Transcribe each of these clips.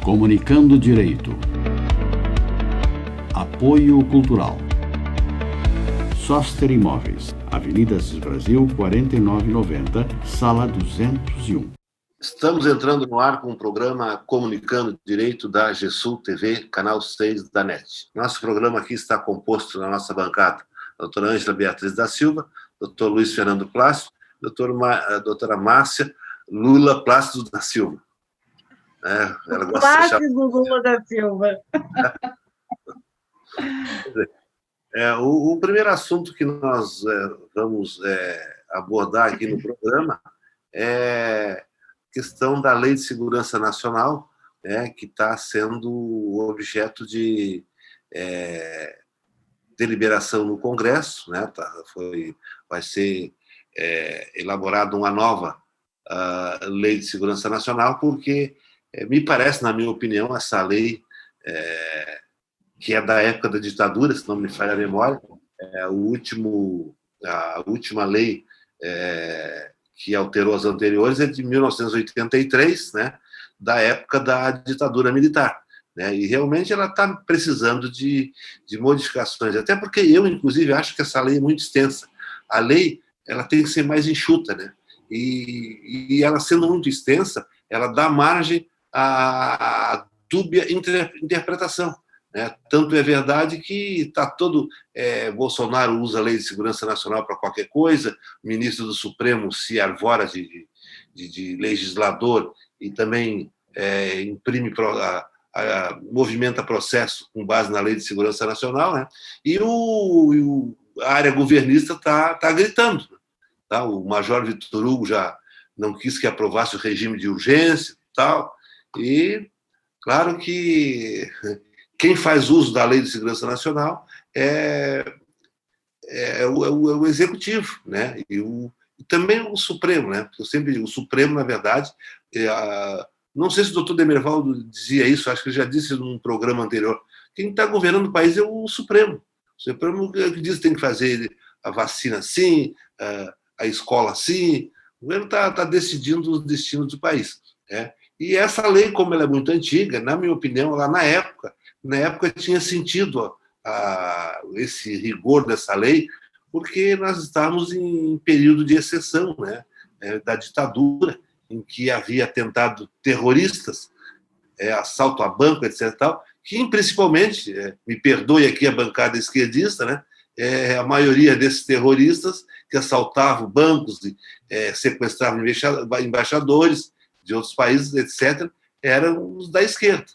Comunicando Direito. Apoio Cultural. Soster Imóveis, Avenida Assis Brasil, 4990, Sala 201. Estamos entrando no ar com o programa Comunicando Direito da GESUL TV, canal 6 da NET. Nosso programa aqui está composto na nossa bancada, doutora Ângela Beatriz da Silva, doutor Luiz Fernando Plácido, doutora Márcia Lula Plácido da Silva. Ela gosta Plácido Lula da Silva. O primeiro assunto que nós vamos abordar aqui no programa é a questão da Lei de Segurança Nacional, que está sendo objeto de deliberação no Congresso, vai ser elaborada uma nova Lei de Segurança Nacional, porque me parece, na minha opinião, essa lei, que é da época da ditadura, se não me falha a memória, a última lei que alterou as anteriores é de 1983, da época da ditadura militar. E realmente ela está precisando de modificações, até porque eu, inclusive, acho que essa lei é muito extensa. A lei ela tem que ser mais enxuta, e ela sendo muito extensa, ela dá margem à dúbia interpretação. Tanto é verdade que está todo... Bolsonaro usa a Lei de Segurança Nacional para qualquer coisa, o ministro do Supremo se arvora de legislador e também movimenta processo com base na Lei de Segurança Nacional, e a área governista está gritando. O Major Vitor Hugo já não quis que aprovasse o regime de urgência e claro que quem faz uso da Lei de Segurança Nacional é o Executivo, e também o Supremo, porque eu sempre digo, o Supremo, na verdade, não sei se o doutor Demervaldo dizia isso, acho que ele já disse num programa anterior, quem está governando o país é o Supremo. O Supremo que diz que tem que fazer a vacina assim, a escola assim, o governo está decidindo os destinos do país. E essa lei, como ela é muito antiga, na minha opinião, ela na época tinha sentido esse rigor dessa lei, porque nós estávamos em período de exceção, da ditadura, em que havia atentado terroristas, assalto a banco, etc. Que, principalmente, me perdoe aqui a bancada esquerdista, a maioria desses terroristas que assaltavam bancos, sequestravam embaixadores de outros países, etc., eram os da esquerda.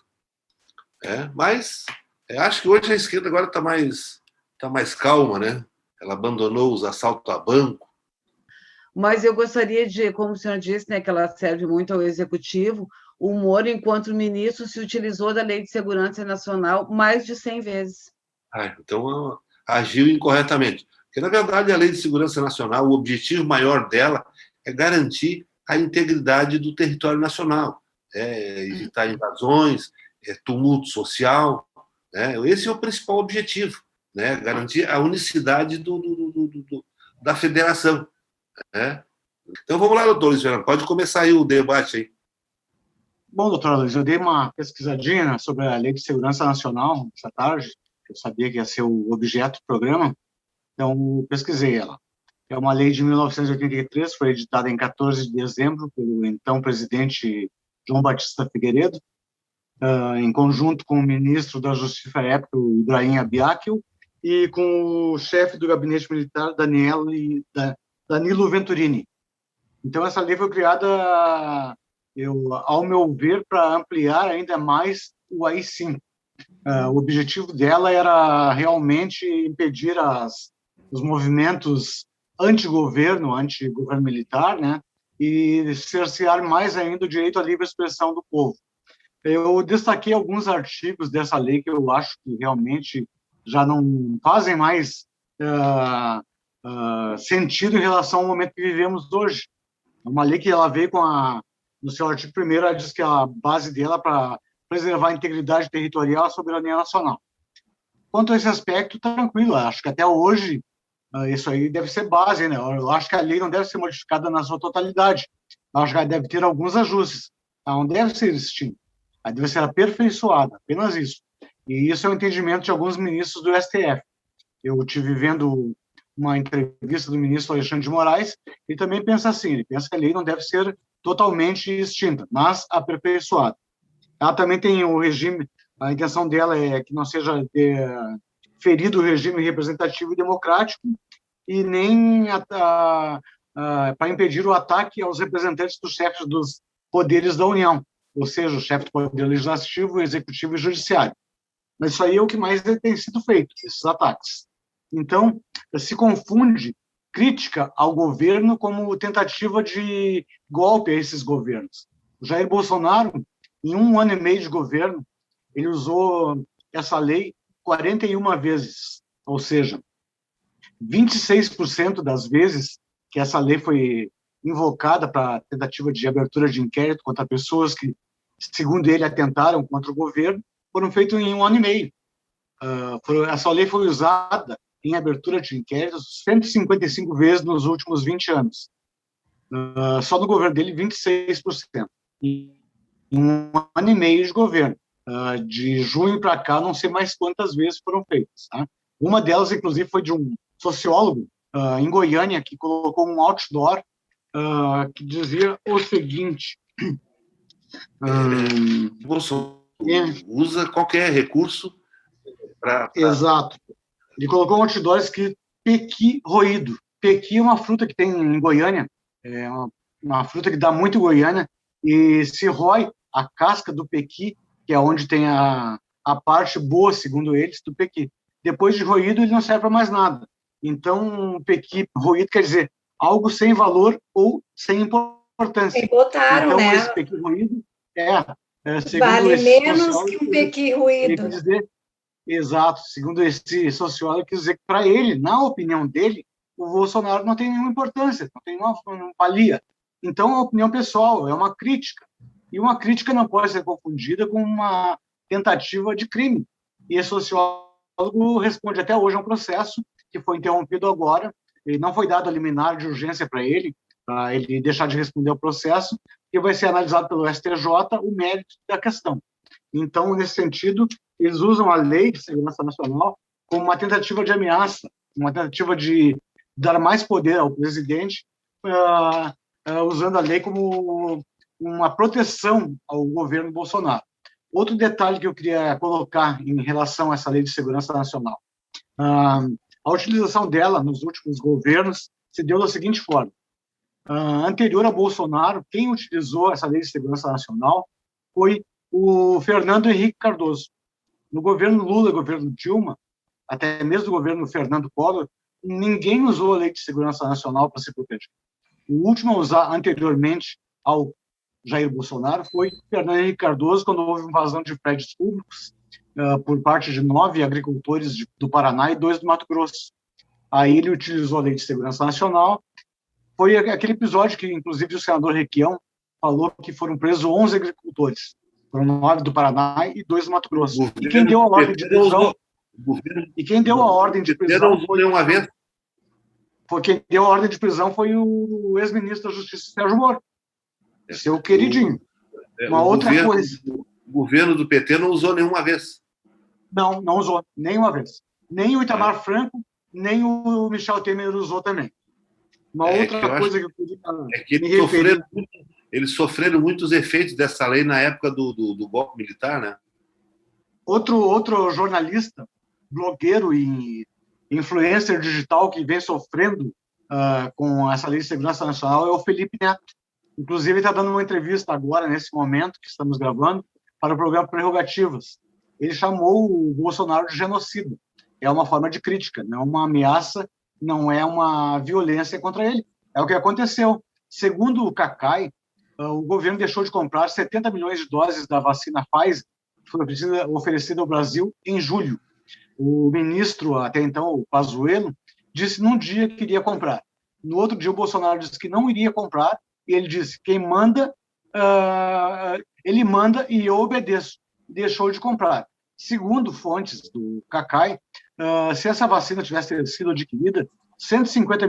Mas acho que hoje a esquerda agora está mais calma, Ela abandonou os assaltos a banco. Mas eu gostaria de, como o senhor disse, que ela serve muito ao Executivo, o Moro, enquanto ministro, se utilizou da Lei de Segurança Nacional mais de 100 vezes. Então, agiu incorretamente. Porque, na verdade, a Lei de Segurança Nacional, o objetivo maior dela é garantir a integridade do território nacional, evitar invasões, tumulto social. Esse é o principal objetivo, garantir a unicidade da federação. Então, vamos lá, doutor Luiz Fernando, pode começar aí o debate aí. Bom, doutora Luiz, eu dei uma pesquisadinha sobre a Lei de Segurança Nacional essa tarde, eu sabia que ia ser o objeto do programa, então pesquisei ela. É uma lei de 1983, foi editada em 14 de dezembro pelo então presidente João Batista Figueiredo, em conjunto com o ministro da Justiça à época, o Ibrahim Abiaquil, e com o chefe do gabinete militar, Danilo Venturini. Então, essa lei foi criada, ao meu ver, para ampliar ainda mais o AI-5. O objetivo dela era realmente impedir os movimentos anti-governo militar, e cercear mais ainda o direito à livre expressão do povo. Eu destaquei alguns artigos dessa lei que eu acho que realmente já não fazem mais sentido em relação ao momento que vivemos hoje. É uma lei que ela veio no seu artigo 1º, ela diz que a base dela é para preservar a integridade territorial e a soberania nacional. Quanto a esse aspecto, tá tranquilo. Acho que até hoje isso aí deve ser base, Eu acho que a lei não deve ser modificada na sua totalidade. Eu acho que ela deve ter alguns ajustes. Ela não deve ser extinta. ela deve ser aperfeiçoada, apenas isso. E isso é o entendimento de alguns ministros do STF. Eu estive vendo uma entrevista do ministro Alexandre de Moraes, ele também pensa assim, ele pensa que a lei não deve ser totalmente extinta, mas aperfeiçoada. Ela também tem o regime, a intenção dela é que não seja ferido o regime representativo e democrático e nem para impedir o ataque aos representantes dos chefes dos poderes da União, ou seja, o chefe do poder legislativo, executivo e judiciário. Mas isso aí é o que mais tem sido feito, esses ataques. Então, se confunde crítica ao governo como tentativa de golpe a esses governos. O Jair Bolsonaro, em 1 ano e meio de governo, ele usou essa lei 41 vezes, ou seja, 26% das vezes que essa lei foi invocada para tentativa de abertura de inquérito contra pessoas que, segundo ele, atentaram contra o governo, foram feitos em 1 ano e meio. Essa lei foi usada em abertura de inquéritos 155 vezes nos últimos 20 anos. Só no governo dele, 26%. Em 1 ano e meio de governo. De junho para cá, não sei mais quantas vezes foram feitas. Tá? Uma delas, inclusive, foi de um sociólogo em Goiânia, que colocou um outdoor que dizia o seguinte... Bolsonaro usa qualquer recurso para... Exato. Ele colocou um outdoor escrito pequi roído. Pequi é uma fruta que tem em Goiânia, é uma fruta que dá muito em Goiânia, e se rói a casca do pequi, que é onde tem a parte boa, segundo eles, do pequi. Depois de roído, ele não serve para mais nada. Então, pequi roído quer dizer algo sem valor ou sem importância. E botaram, então, né? esse pequi roído segundo vale menos sociólogo, que um pequi ruído. Exato, segundo esse sociólogo, quer dizer que, para ele, na opinião dele, o Bolsonaro não tem nenhuma importância, não valia. Então, é uma opinião pessoal, é uma crítica. E uma crítica não pode ser confundida com uma tentativa de crime. E esse sociólogo responde até hoje a um processo que foi interrompido agora, e não foi dado a liminar de urgência para ele deixar de responder ao processo, que vai ser analisado pelo STJ o mérito da questão. Então, nesse sentido, eles usam a Lei de Segurança Nacional como uma tentativa de ameaça, uma tentativa de dar mais poder ao presidente, usando a lei como uma proteção ao governo Bolsonaro. Outro detalhe que eu queria colocar em relação a essa Lei de Segurança Nacional. A utilização dela nos últimos governos se deu da seguinte forma. Anterior a Bolsonaro, quem utilizou essa Lei de Segurança Nacional foi o Fernando Henrique Cardoso. No governo Lula, governo Dilma, até mesmo no governo Fernando Collor, ninguém usou a Lei de Segurança Nacional para se proteger. O último a usar anteriormente ao Jair Bolsonaro foi Fernando Henrique Cardoso, quando houve invasão de prédios públicos por parte de 9 agricultores do Paraná e 2 do Mato Grosso. Aí ele utilizou a Lei de Segurança Nacional. Foi aquele episódio que, inclusive, o senador Requião falou que foram presos 11 agricultores. Foram 9 do Paraná e 2 do Mato Grosso. E quem deu a ordem de prisão... Quem deu a ordem de prisão foi o ex-ministro da Justiça, Sérgio Moro. Seu queridinho. Uma outra coisa. O governo do PT não usou nenhuma vez. Não usou, nenhuma vez. Nem o Itamar Franco, nem o Michel Temer usou também. Uma outra coisa que eu queria eles sofreram muitos efeitos dessa lei na época do golpe militar, né? Outro jornalista, blogueiro e influencer digital que vem sofrendo com essa Lei de Segurança Nacional é o Felipe Neto. Inclusive, ele está dando uma entrevista agora, nesse momento que estamos gravando, para o programa Prerrogativas. Ele chamou o Bolsonaro de genocida. É uma forma de crítica, não é uma ameaça, não é uma violência contra ele. É o que aconteceu. Segundo o Cacai, o governo deixou de comprar 70 milhões de doses da vacina Pfizer, que foi oferecida ao Brasil em julho. O ministro, até então, o Pazuello, disse num dia que iria comprar. No outro dia, o Bolsonaro disse que não iria comprar, e ele disse, quem manda, ele manda e eu obedeço. Deixou de comprar. Segundo fontes do Cacai, se essa vacina tivesse sido adquirida, 150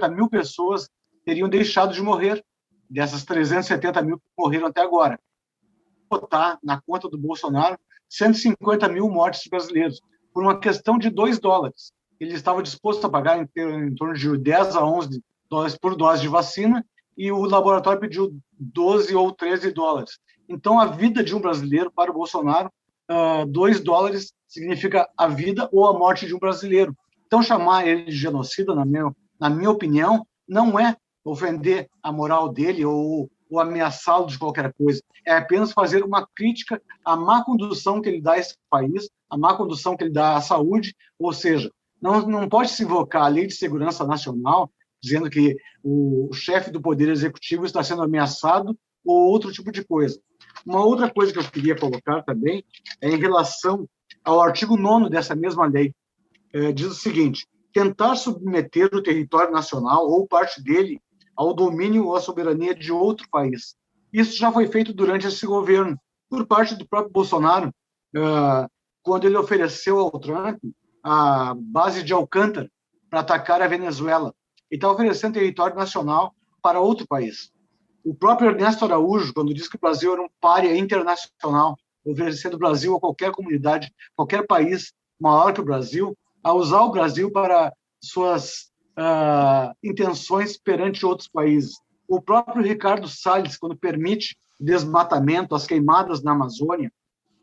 mil pessoas teriam deixado de morrer, dessas 370 mil que morreram até agora. botar na conta do Bolsonaro 150 mil mortes brasileiros, por uma questão de $2. Ele estava disposto a pagar em torno de 10 a 11 dólares por dose de vacina, e o laboratório pediu 12 ou 13 dólares. Então, a vida de um brasileiro, para o Bolsonaro, $2 significa a vida ou a morte de um brasileiro. Então, chamar ele de genocida, na minha opinião, não é ofender a moral dele ou ameaçá-lo de qualquer coisa. É apenas fazer uma crítica à má condução que ele dá a esse país, à má condução que ele dá à saúde, ou seja, não pode se invocar a Lei de Segurança Nacional dizendo que o chefe do Poder Executivo está sendo ameaçado ou outro tipo de coisa. Uma outra coisa que eu queria colocar também é em relação ao artigo 9º dessa mesma lei. Diz o seguinte: tentar submeter o território nacional ou parte dele ao domínio ou à soberania de outro país. Isso já foi feito durante esse governo, por parte do próprio Bolsonaro, quando ele ofereceu ao Trump a base de Alcântara para atacar a Venezuela. Ele está oferecendo território nacional para outro país. O próprio Ernesto Araújo, quando disse que o Brasil era um pária internacional, oferecendo o Brasil a qualquer comunidade, qualquer país maior que o Brasil, a usar o Brasil para suas intenções perante outros países. O próprio Ricardo Salles, quando permite desmatamento, as queimadas na Amazônia,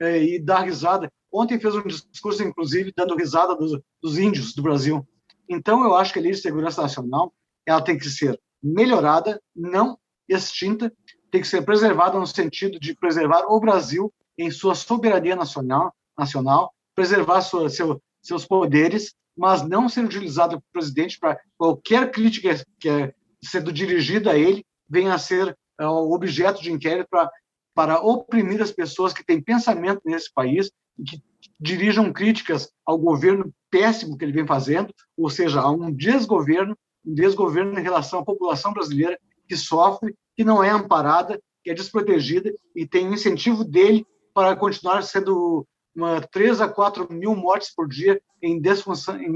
e dá risada. Ontem fez um discurso, inclusive, dando risada dos índios do Brasil. Então, eu acho que a Lei de Segurança Nacional ela tem que ser melhorada, não extinta, tem que ser preservada no sentido de preservar o Brasil em sua soberania nacional, preservar seus poderes, mas não ser utilizado pelo presidente para qualquer crítica que é sendo dirigida a ele venha a ser objeto de inquérito para oprimir as pessoas que têm pensamento nesse país e que dirijam críticas ao governo péssimo que ele vem fazendo, ou seja, a um desgoverno em relação à população brasileira que sofre, que não é amparada, que é desprotegida e tem um incentivo dele para continuar sendo 3 a 4 mil mortes por dia em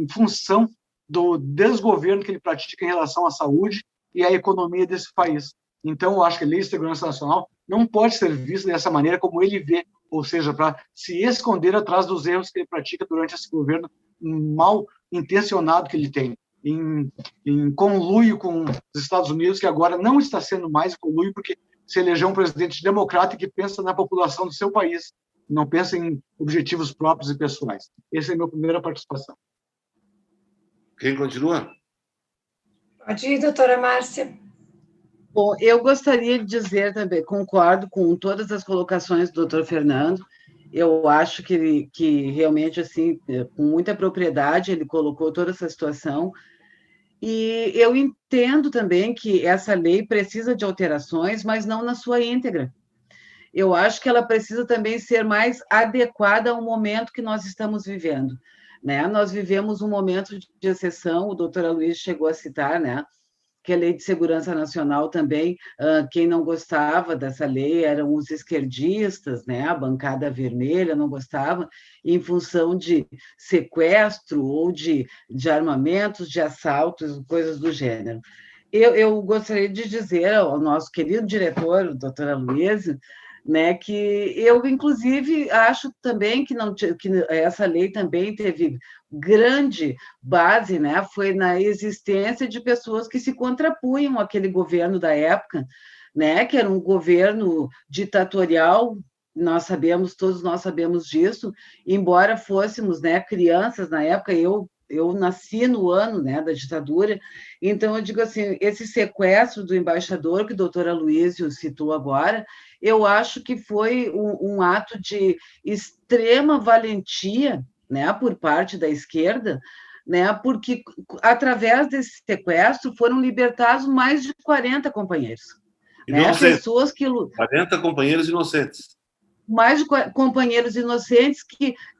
função do desgoverno que ele pratica em relação à saúde e à economia desse país. Então, eu acho que a Lei de Segurança Nacional não pode ser vista dessa maneira como ele vê, ou seja, para se esconder atrás dos erros que ele pratica durante esse governo mal intencionado que ele tem, em conluio com os Estados Unidos, que agora não está sendo mais conluio, porque se elegeu um presidente democrata que pensa na população do seu país, não pensa em objetivos próprios e pessoais. Essa é a minha primeira participação. Quem continua? Pode ir, doutora Márcia. Bom, eu gostaria de dizer também, concordo com todas as colocações do doutor Fernando. Eu acho que realmente, assim, com muita propriedade, ele colocou toda essa situação. E eu entendo também que essa lei precisa de alterações, mas não na sua íntegra. Eu acho que ela precisa também ser mais adequada ao momento que nós estamos vivendo, né? Nós vivemos um momento de exceção, o doutor Aloysio chegou a citar, né? Que a Lei de Segurança Nacional também, quem não gostava dessa lei eram os esquerdistas, né? A bancada vermelha não gostava, em função de sequestro ou de armamentos, de assaltos, coisas do gênero. Eu gostaria de dizer ao nosso querido diretor, o doutor Aloysio, né, que eu, inclusive, acho também que essa lei também teve grande base, né, foi na existência de pessoas que se contrapunham àquele governo da época, né, que era um governo ditatorial, todos nós sabemos disso, embora fôssemos, né, crianças na época, eu nasci no ano, né, da ditadura, então eu digo assim, esse sequestro do embaixador que o doutor Aloysio citou agora, eu acho que foi um ato de extrema valentia, né, por parte da esquerda, né, porque através desse sequestro foram libertados mais de 40 companheiros. Né, pessoas que... 40 companheiros inocentes. Mais de companheiros inocentes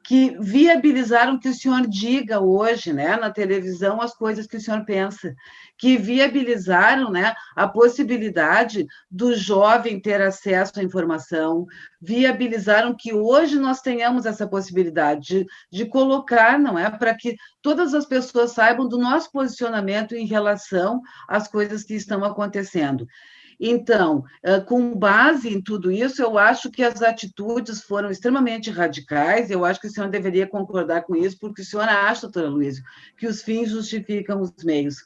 que viabilizaram que o senhor diga hoje, né, na televisão, as coisas que o senhor pensa, que viabilizaram, né, a possibilidade do jovem ter acesso à informação, viabilizaram que hoje nós tenhamos essa possibilidade de colocar, não é, para que todas as pessoas saibam do nosso posicionamento em relação às coisas que estão acontecendo. Então, com base em tudo isso, eu acho que as atitudes foram extremamente radicais, eu acho que o senhor deveria concordar com isso, porque o senhor acha, doutora Luísa, que os fins justificam os meios.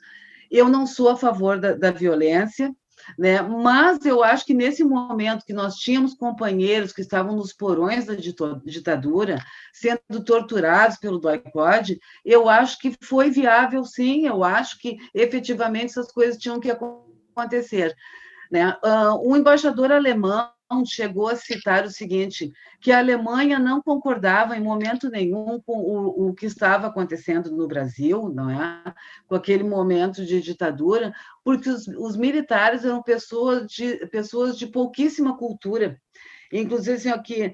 Eu não sou a favor da violência, né? Mas eu acho que nesse momento que nós tínhamos companheiros que estavam nos porões da ditadura, sendo torturados pelo DOI-CODE, eu acho que foi viável, sim, eu acho que efetivamente essas coisas tinham que acontecer. Né? O embaixador alemão chegou a citar o seguinte, que a Alemanha não concordava em momento nenhum com o que estava acontecendo no Brasil, não é? Com aquele momento de ditadura, porque os militares eram pessoas de pouquíssima cultura. Inclusive, assim, aqui,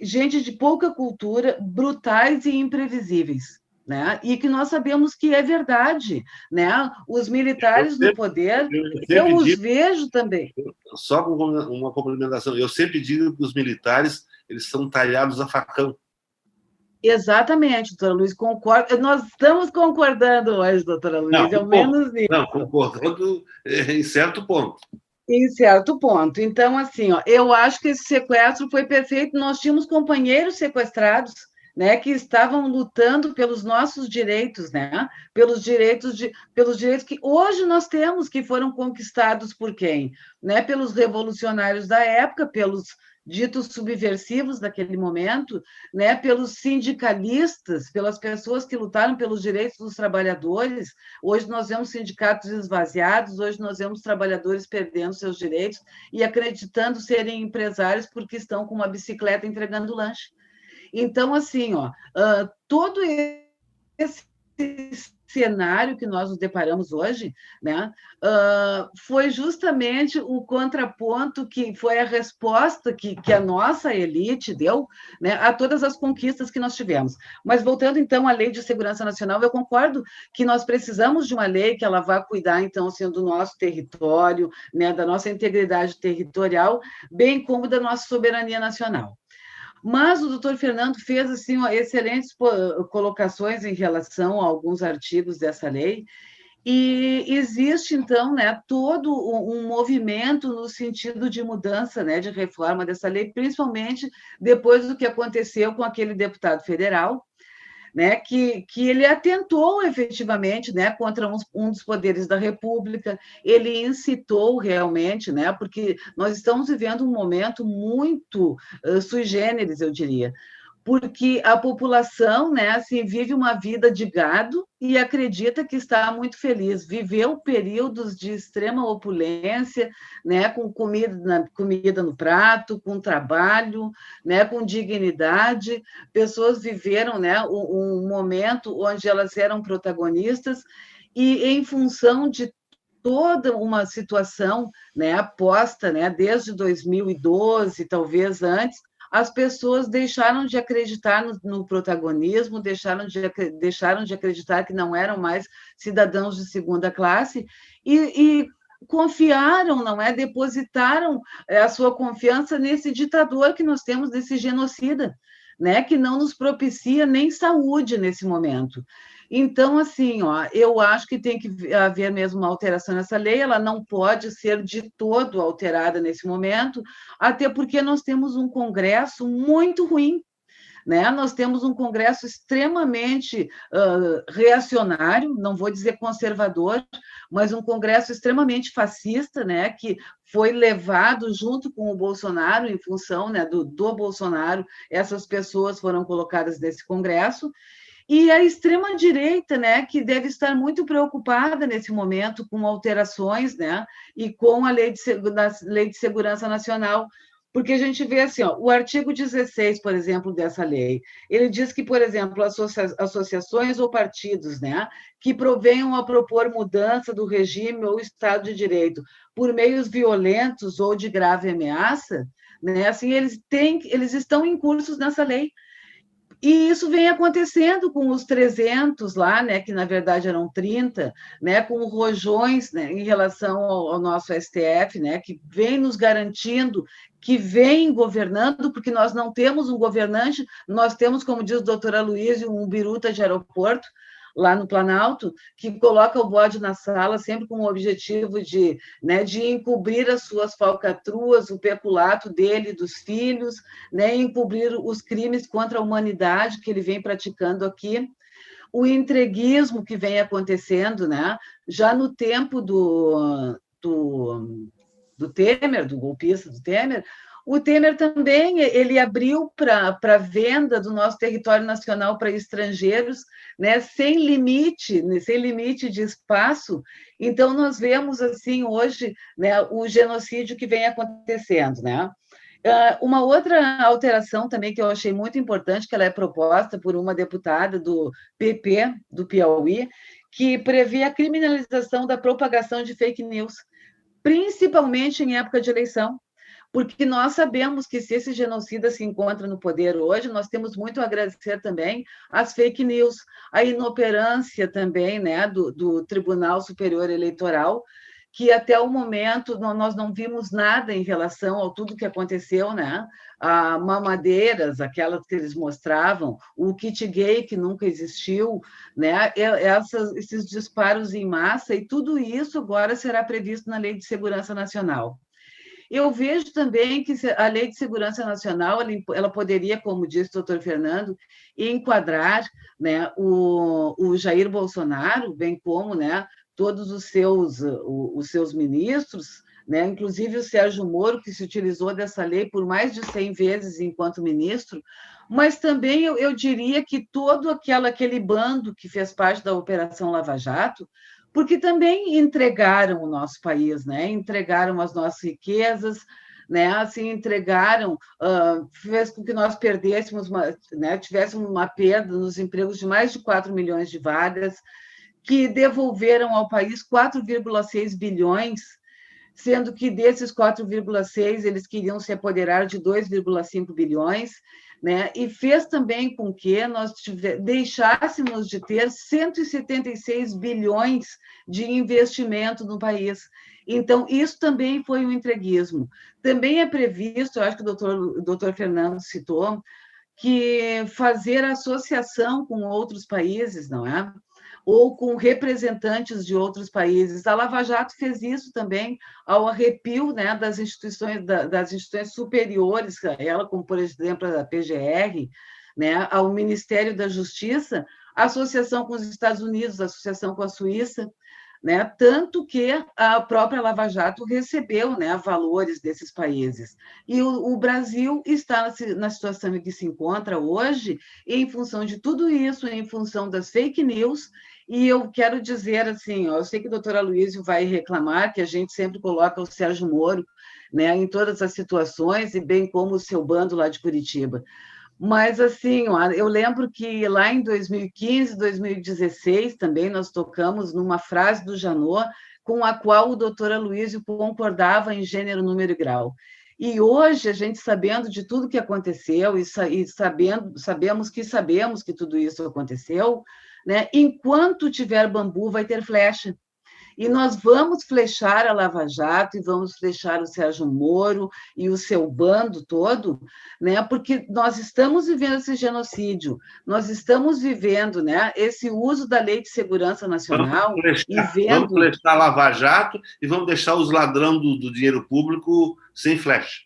gente de pouca cultura, brutais e imprevisíveis. Né? E que nós sabemos que é verdade, né? Os militares no poder, eu os vejo também. Só com uma complementação, eu sempre digo que os militares eles são talhados a facão. Exatamente, doutora Luiz, concordo. Nós estamos concordando hoje, doutora Luiz, ao menos nisso. Não, concordando em certo ponto. Em certo ponto. Então, assim, ó, eu acho que esse sequestro foi perfeito. Nós tínhamos companheiros sequestrados, né, que estavam lutando pelos nossos direitos, né, pelos direitos que hoje nós temos, que foram conquistados por quem? Né, pelos revolucionários da época, pelos ditos subversivos daquele momento, né, pelos sindicalistas, pelas pessoas que lutaram pelos direitos dos trabalhadores. Hoje nós vemos sindicatos esvaziados, hoje nós vemos trabalhadores perdendo seus direitos e acreditando serem empresários porque estão com uma bicicleta entregando lanche. Então, assim, ó, todo esse cenário que nós nos deparamos hoje, né, foi justamente o contraponto que foi a resposta que a nossa elite deu, né, a todas as conquistas que nós tivemos. Mas voltando, então, à Lei de Segurança Nacional, eu concordo que nós precisamos de uma lei que ela vá cuidar, então, assim, do nosso território, né, da nossa integridade territorial, bem como da nossa soberania nacional. Mas o doutor Fernando fez assim, excelentes colocações em relação a alguns artigos dessa lei, e existe, então, né, todo um movimento no sentido de mudança, né, de reforma dessa lei, principalmente depois do que aconteceu com aquele deputado federal, né, que ele atentou efetivamente, né, contra um dos poderes da República, ele incitou realmente, né, porque nós estamos vivendo um momento muito sui generis, eu diria, porque a população, né, assim, vive uma vida de gado e acredita que está muito feliz. Viveu períodos de extrema opulência, né, com comida no prato, com trabalho, né, com dignidade. Pessoas viveram, né, um momento onde elas eram protagonistas e, em função de toda uma situação, né, posta, né, desde 2012, talvez antes, as pessoas deixaram de acreditar no protagonismo, deixaram de acreditar que não eram mais cidadãos de segunda classe e confiaram, não é? Depositaram a sua confiança nesse ditador que nós temos, nesse genocida, né? Que não nos propicia nem saúde nesse momento. Então, assim, ó, eu acho que tem que haver mesmo uma alteração nessa lei, ela não pode ser de todo alterada nesse momento, até porque nós temos um Congresso muito ruim, né? Nós temos um Congresso extremamente reacionário, não vou dizer conservador, mas um Congresso extremamente fascista, né? Que foi levado junto com o Bolsonaro, em função, né, do Bolsonaro, essas pessoas foram colocadas nesse Congresso. E a extrema-direita, né, que deve estar muito preocupada nesse momento com alterações, né, e com a Lei de Segurança Nacional, porque a gente vê assim, ó, o artigo 16, por exemplo, dessa lei, ele diz que, por exemplo, associações ou partidos, né, que provenham a propor mudança do regime ou Estado de Direito por meios violentos ou de grave ameaça, né, assim, eles estão incursos nessa lei. E isso vem acontecendo com os 300 lá, né, que na verdade eram 30, né, com rojões, né, em relação ao nosso STF, né, que vem nos garantindo, que vem governando, porque nós não temos um governante, nós temos, como diz a doutora Luísa, um biruta de aeroporto. lá no Planalto, que coloca o bode na sala sempre com o objetivo de, né, de encobrir as suas falcatruas, o peculato dele e dos filhos, né, encobrir os crimes contra a humanidade que ele vem praticando aqui, o entreguismo que vem acontecendo, né, já no tempo do Temer, do golpista do Temer. O Temer também ele abriu para venda do nosso território nacional para estrangeiros, né, sem limite de espaço. Então, nós vemos assim hoje, né, o genocídio que vem acontecendo, né? Uma outra alteração também que eu achei muito importante, que ela é proposta por uma deputada do PP, do Piauí, que prevê a criminalização da propagação de fake news, principalmente em época de eleição, porque nós sabemos que se esse genocida se encontra no poder hoje, nós temos muito a agradecer também às fake news, à inoperância também, né, do Tribunal Superior Eleitoral, que até o momento nós não vimos nada em relação ao tudo que aconteceu, né? A mamadeiras, aquelas que eles mostravam, o kit gay que nunca existiu, né? Esses disparos em massa, e tudo isso agora será previsto na Lei de Segurança Nacional. Eu vejo também que a Lei de Segurança Nacional ela poderia, como disse o doutor Fernando, enquadrar, né, o Jair Bolsonaro, bem como, né, todos os seus ministros, né, inclusive o Sérgio Moro, que se utilizou dessa lei por mais de 100 vezes enquanto ministro, mas também eu diria que todo aquele bando que fez parte da Operação Lava Jato, porque também entregaram o nosso país, né? Entregaram as nossas riquezas, né? Assim, entregaram, fez com que nós perdêssemos, né? Tivéssemos uma perda nos empregos de mais de 4 milhões de vagas, que devolveram ao país 4,6 bilhões, sendo que desses 4,6 eles queriam se apoderar de 2,5 bilhões, né? E fez também com que nós deixássemos de ter 176 bilhões de investimento no país. Então, isso também foi um entreguismo. Também é previsto, eu acho que o doutor Fernando citou, que fazer associação com outros países, não é? Ou com representantes de outros países. A Lava Jato fez isso também ao arrepio, né, das instituições superiores a ela, como, por exemplo, a PGR, né, ao Ministério da Justiça, a associação com os Estados Unidos, a associação com a Suíça, né, tanto que a própria Lava Jato recebeu, né, valores desses países. E o Brasil está na situação em que se encontra hoje, em função de tudo isso, em função das fake news. E eu quero dizer assim, eu sei que o doutor Aloysio vai reclamar que a gente sempre coloca o Sérgio Moro, né, em todas as situações, e bem como o seu bando lá de Curitiba. Mas, assim, eu lembro que lá em 2015, 2016, também nós tocamos numa frase do Janot, com a qual o doutor Aloysio concordava em gênero, número e grau. E hoje, a gente sabendo de tudo que aconteceu, e sabemos que tudo isso aconteceu, né? Enquanto tiver bambu, vai ter flecha. E nós vamos flechar a Lava Jato e vamos flechar o Sérgio Moro e o seu bando todo, né? Porque nós estamos vivendo esse genocídio, nós estamos vivendo, né, esse uso da Lei de Segurança Nacional vamos flechar a Lava Jato e vamos deixar os ladrões do dinheiro público sem flecha.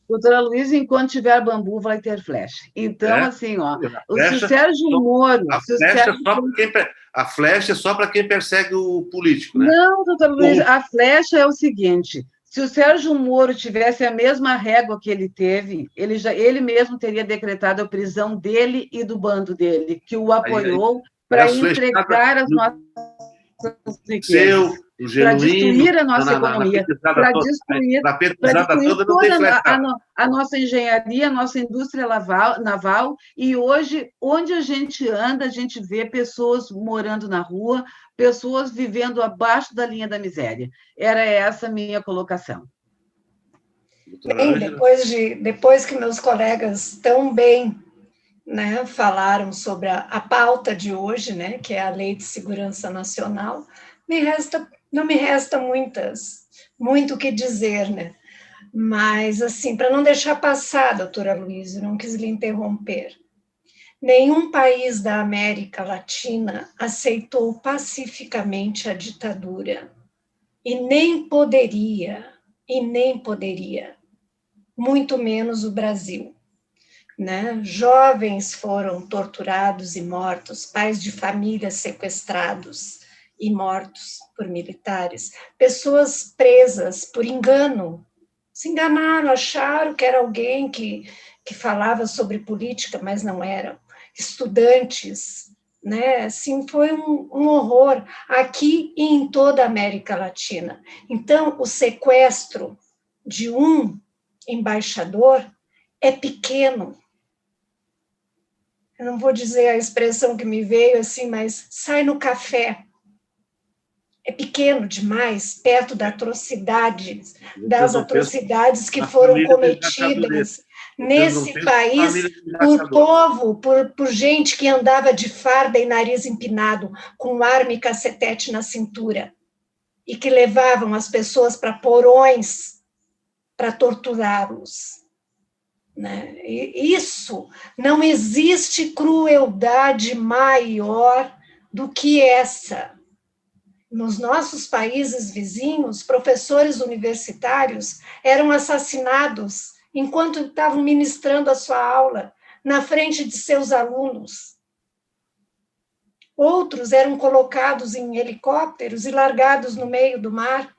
Doutora Luísa, enquanto tiver bambu, vai ter flecha. Então, assim, se o Sérgio Moro... A flecha é só para quem persegue o político, né? Não, doutora Luísa, a flecha é o seguinte: se o Sérgio Moro tivesse a mesma régua que ele teve, ele mesmo teria decretado a prisão dele e do bando dele, que o apoiou para entregar as nossas riquezas, para destruir a nossa economia, para destruir toda a nossa engenharia, a nossa indústria naval, e hoje, onde a gente anda, a gente vê pessoas morando na rua, pessoas vivendo abaixo da linha da miséria. Era essa a minha colocação. Bem, depois que meus colegas tão bem, né, falaram sobre a pauta de hoje, né, que é a Lei de Segurança Nacional, não me resta muito o que dizer, né? Mas, assim, para não deixar passar, doutora Aloysio, não quis lhe interromper. Nenhum país da América Latina aceitou pacificamente a ditadura. E nem poderia, muito menos o Brasil. Né? Jovens foram torturados e mortos, pais de famílias sequestrados e mortos por militares, pessoas presas por engano, se enganaram, acharam que era alguém que falava sobre política, mas não era. Estudantes, né? Assim, foi um horror aqui e em toda a América Latina. Então, o sequestro de um embaixador é pequeno. Eu não vou dizer a expressão que me veio assim, mas sai no café. É pequeno demais, perto das atrocidades que foram cometidas nesse país por povo, por gente que andava de farda e nariz empinado, com arma e cacetete na cintura, e que levavam as pessoas para porões para torturá-los. Né? E isso, não existe crueldade maior do que essa. Nos nossos países vizinhos, professores universitários eram assassinados enquanto estavam ministrando a sua aula, na frente de seus alunos. Outros eram colocados em helicópteros e largados no meio do mar.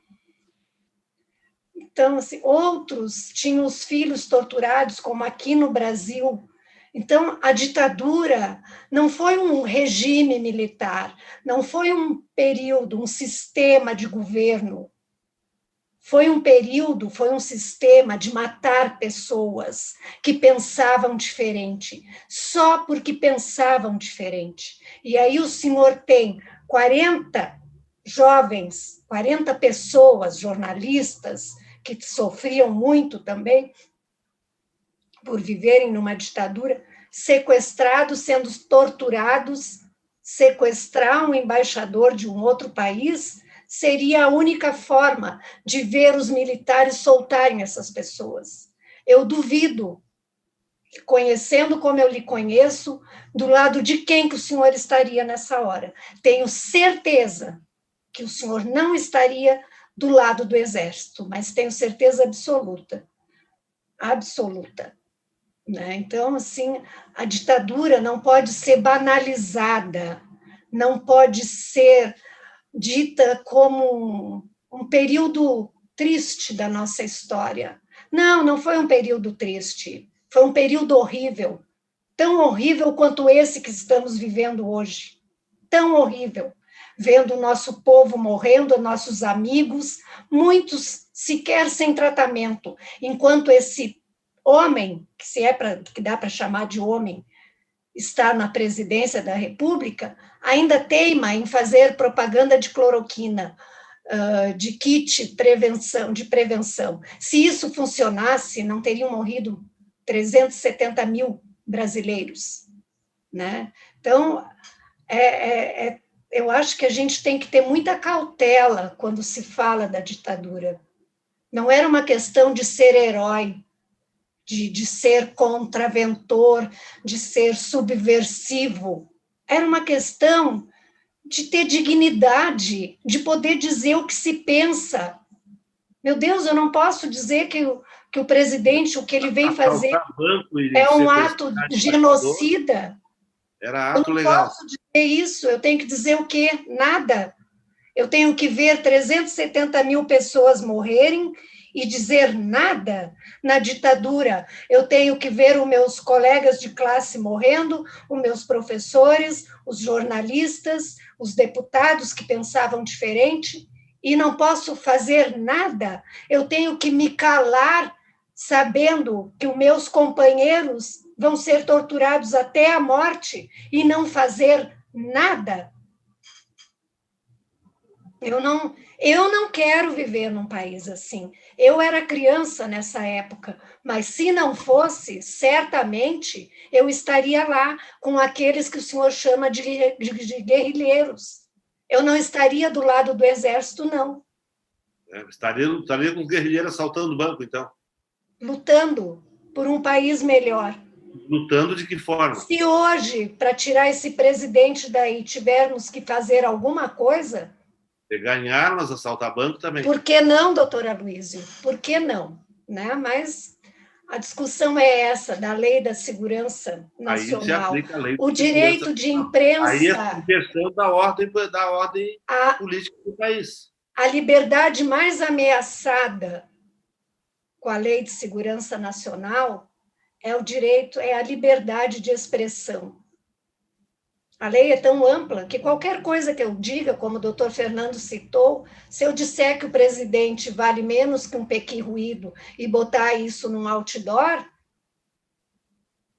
Então, assim, outros tinham os filhos torturados, como aqui no Brasil. Então, a ditadura não foi um regime militar, não foi um período, um sistema de governo. Foi um sistema de matar pessoas que pensavam diferente, só porque pensavam diferente. E aí o senhor tem 40 jovens, 40 pessoas, jornalistas, que sofriam muito também, por viverem numa ditadura, sequestrados, sendo torturados. Sequestrar um embaixador de um outro país seria a única forma de ver os militares soltarem essas pessoas. Eu duvido, conhecendo como eu lhe conheço, do lado de quem que o senhor estaria nessa hora. Tenho certeza que o senhor não estaria do lado do exército, mas tenho certeza absoluta. Né? Então, assim, a ditadura não pode ser banalizada, não pode ser dita como um período triste da nossa história. Não, não foi um período triste, foi um período horrível, tão horrível quanto esse que estamos vivendo hoje, tão horrível, vendo o nosso povo morrendo, nossos amigos, muitos sequer sem tratamento, enquanto esse homem, que dá para chamar de homem, está na presidência da República, ainda teima em fazer propaganda de cloroquina, de kit de prevenção. Se isso funcionasse, não teriam morrido 370 mil brasileiros. Né? Então, eu acho que a gente tem que ter muita cautela quando se fala da ditadura. Não era uma questão de ser herói, de ser contraventor, de ser subversivo. Era uma questão de ter dignidade, de poder dizer o que se pensa. Meu Deus, eu não posso dizer que o presidente, o que ele vem fazer é um ato genocida. Era ato legal. Eu não posso dizer isso, eu tenho que dizer o quê? Nada. Eu tenho que ver 370 mil pessoas morrerem e dizer nada. Na ditadura, eu tenho que ver os meus colegas de classe morrendo, os meus professores, os jornalistas, os deputados que pensavam diferente, e não posso fazer nada. Eu tenho que me calar, sabendo que os meus companheiros vão ser torturados até a morte e não fazer nada. Eu não quero viver num país assim. Eu era criança nessa época, mas se não fosse, certamente eu estaria lá com aqueles que o senhor chama de guerrilheiros. Eu não estaria do lado do exército, não. Estaria com os guerrilheiros assaltando o banco, então. Lutando por um país melhor. Lutando de que forma? Se hoje, para tirar esse presidente daí, tivermos que fazer alguma coisa... Se ganhar, nós assaltar banco também. Por que não, doutor Aloysio? Por que não? Né? Mas a discussão é essa, da lei da segurança nacional. Aí se aplica a lei o direito de imprensa... Aí é a inversão da ordem política do país. A liberdade mais ameaçada com a lei de segurança nacional é a liberdade de expressão. A lei é tão ampla que qualquer coisa que eu diga, como o doutor Fernando citou, se eu disser que o presidente vale menos que um pequi ruído e botar isso num outdoor,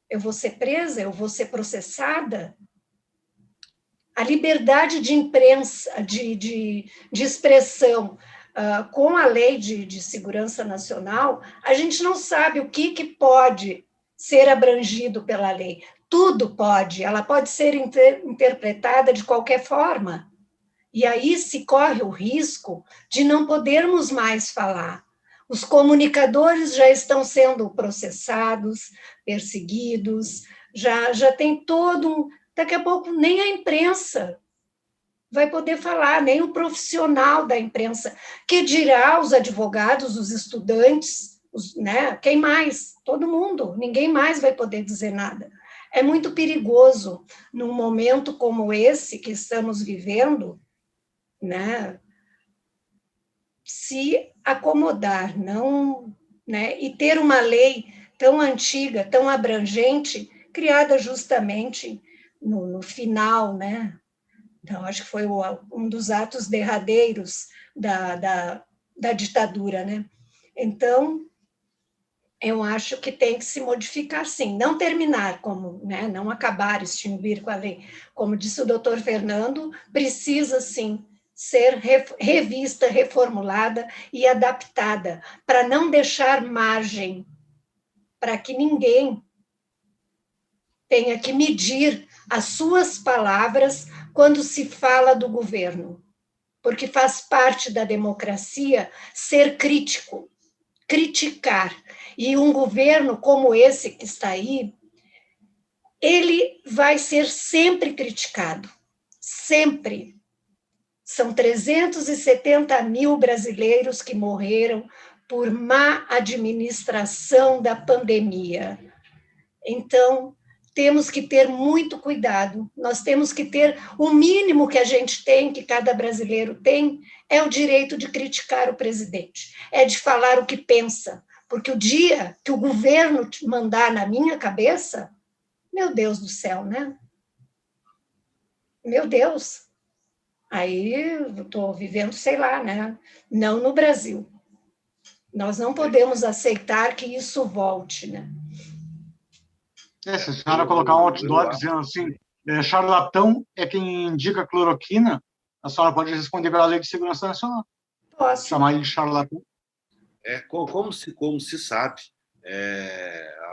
eu vou ser presa, eu vou ser processada. A liberdade de imprensa, de expressão, com a lei de segurança nacional, a gente não sabe o que pode ser abrangido pela lei. Tudo pode, ela pode ser interpretada de qualquer forma. E aí se corre o risco de não podermos mais falar. Os comunicadores já estão sendo processados, perseguidos, já tem todo daqui a pouco nem a imprensa vai poder falar, nem o profissional da imprensa, que dirá os advogados, os estudantes, né? Quem mais? Todo mundo, ninguém mais vai poder dizer nada. É muito perigoso, num momento como esse que estamos vivendo, né, se acomodar, não, né, e ter uma lei tão antiga, tão abrangente, criada justamente no final, né? Então, acho que foi um dos atos derradeiros da ditadura, né? Então, eu acho que tem que se modificar, sim, não terminar como, né, não acabar, extinguir com a lei. Como disse o doutor Fernando, precisa, sim, ser revista, reformulada e adaptada, para não deixar margem para que ninguém tenha que medir as suas palavras quando se fala do governo, porque faz parte da democracia ser crítico, criticar. E um governo como esse que está aí, ele vai ser sempre criticado, sempre. São 370 mil brasileiros que morreram por má administração da pandemia. Então, temos que ter muito cuidado, nós temos que ter o mínimo que a gente tem, que cada brasileiro tem, é o direito de criticar o presidente, é de falar o que pensa, porque o dia que o governo mandar na minha cabeça, meu Deus do céu, né? Meu Deus, aí eu estou vivendo, sei lá, né? Não no Brasil. Nós não podemos aceitar que isso volte, né? Se a senhora colocar um outdoor dizendo assim, charlatão é quem indica cloroquina, a senhora pode responder pela Lei de Segurança Nacional. Posso. Chamar ele de charlatão. Como se sabe,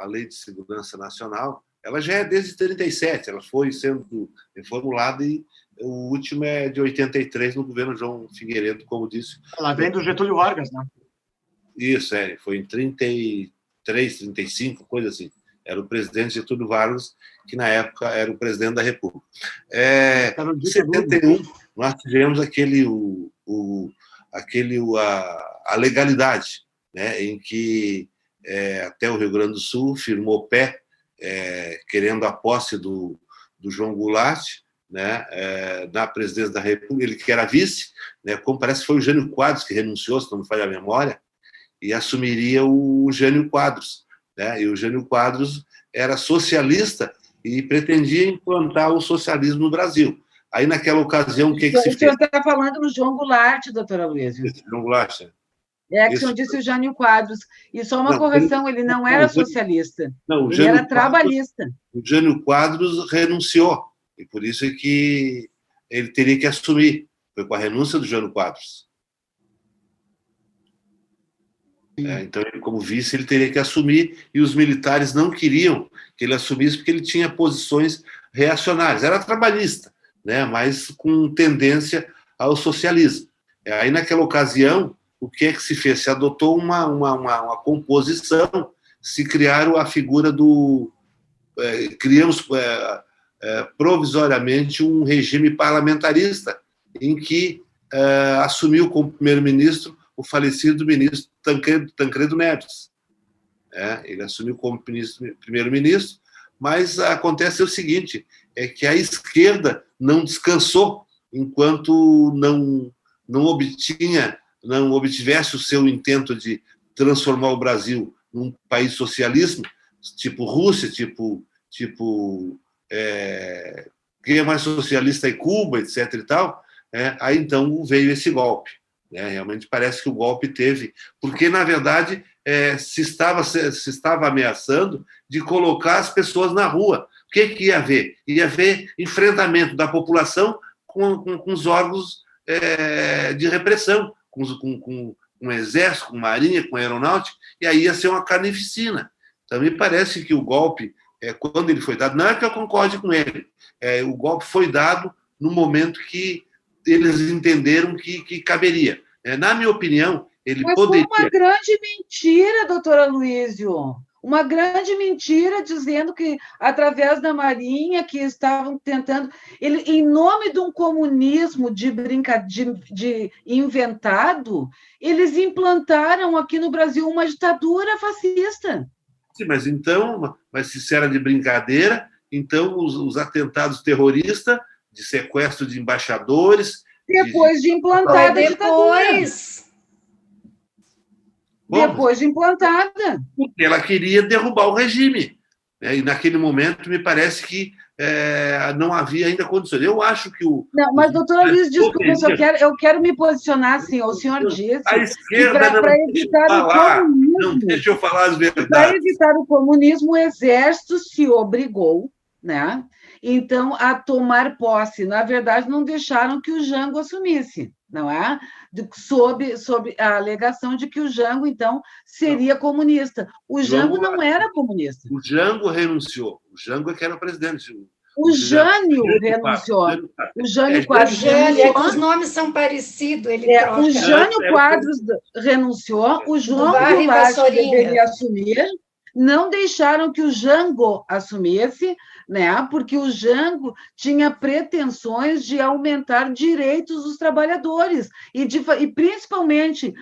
a Lei de Segurança Nacional, ela já é desde 37, ela foi sendo reformulada e o último é de 83, no governo João Figueiredo, como disse. Ela vem do Getúlio Vargas, né? Isso, foi em 33, 35, coisa assim. Era o presidente Getúlio Vargas, que na época era o presidente da República. Em 71, nós tivemos a legalidade, né, em que até o Rio Grande do Sul firmou pé, querendo a posse do João Goulart, né, na presidência da República, ele que era vice, né, como parece que foi o Jânio Quadros que renunciou, se não me falha a memória, e assumiria o Jânio Quadros. Né? E o Jânio Quadros era socialista e pretendia implantar o socialismo no Brasil. Aí, naquela ocasião, o que se fez? O senhor está falando do João Goulart, doutora Luísa. João Goulart. É que o senhor disse o Jânio Quadros. E só uma correção, ele não era socialista, ele era trabalhista. O Jânio Quadros renunciou, e por isso é que ele teria que assumir. Foi com a renúncia do Jânio Quadros. Então, ele, como vice, ele teria que assumir, e os militares não queriam que ele assumisse porque ele tinha posições reacionárias. Era trabalhista, né, mas com tendência ao socialismo. Aí, naquela ocasião, o que é que se fez? Se adotou uma composição, se criaram a figura do criamos provisoriamente um regime parlamentarista, em que assumiu como primeiro-ministro o falecido ministro Tancredo Neves. Ele assumiu como primeiro-ministro, mas acontece o seguinte, é que a esquerda não descansou enquanto não obtivesse o seu intento de transformar o Brasil num país socialista, tipo Rússia, tipo quem é mais socialista é Cuba, etc. e tal. Aí então veio esse golpe. Realmente parece que o golpe teve, porque na verdade se estava ameaçando de colocar as pessoas na rua. O que ia haver? Ia haver enfrentamento da população com os órgãos de repressão, com o exército, com a marinha, com a aeronáutica, e aí ia ser uma carnificina. Então, me parece que o golpe, quando ele foi dado, não é que eu concorde com ele, o golpe foi dado no momento que eles entenderam que caberia. Na minha opinião, ele poderia... Mas foi uma grande mentira, doutor Aloysio. Uma grande mentira, dizendo que, através da Marinha, que estavam tentando... em nome de um comunismo de inventado, eles implantaram aqui no Brasil uma ditadura fascista. Sim, mas se isso era de brincadeira, então os atentados terroristas, de sequestro de embaixadores... Depois de implantada a ditadura. Depois de implantada. Porque ela queria derrubar o regime. E naquele momento, me parece que não havia ainda condições. Eu acho que o... Não, mas, doutor Aloysio, desculpa, eu quero me posicionar assim. O senhor disse... A esquerda para evitar o comunismo... Não deixa eu falar as verdades. Para evitar o comunismo, o exército se obrigou, né? Então, a tomar posse. Na verdade, não deixaram que o Jango assumisse, não é? Sob a alegação de que o Jango, então, seria comunista. O Jango não era comunista. O Jango renunciou. O Jango é que era o presidente. O Jânio renunciou. O Jânio Quadros renunciou. Os nomes são parecidos. O Jânio Quadros renunciou. O João Goulart deveria assumir. Não deixaram que o Jango assumisse, né? Porque o Jango tinha pretensões de aumentar direitos dos trabalhadores e principalmente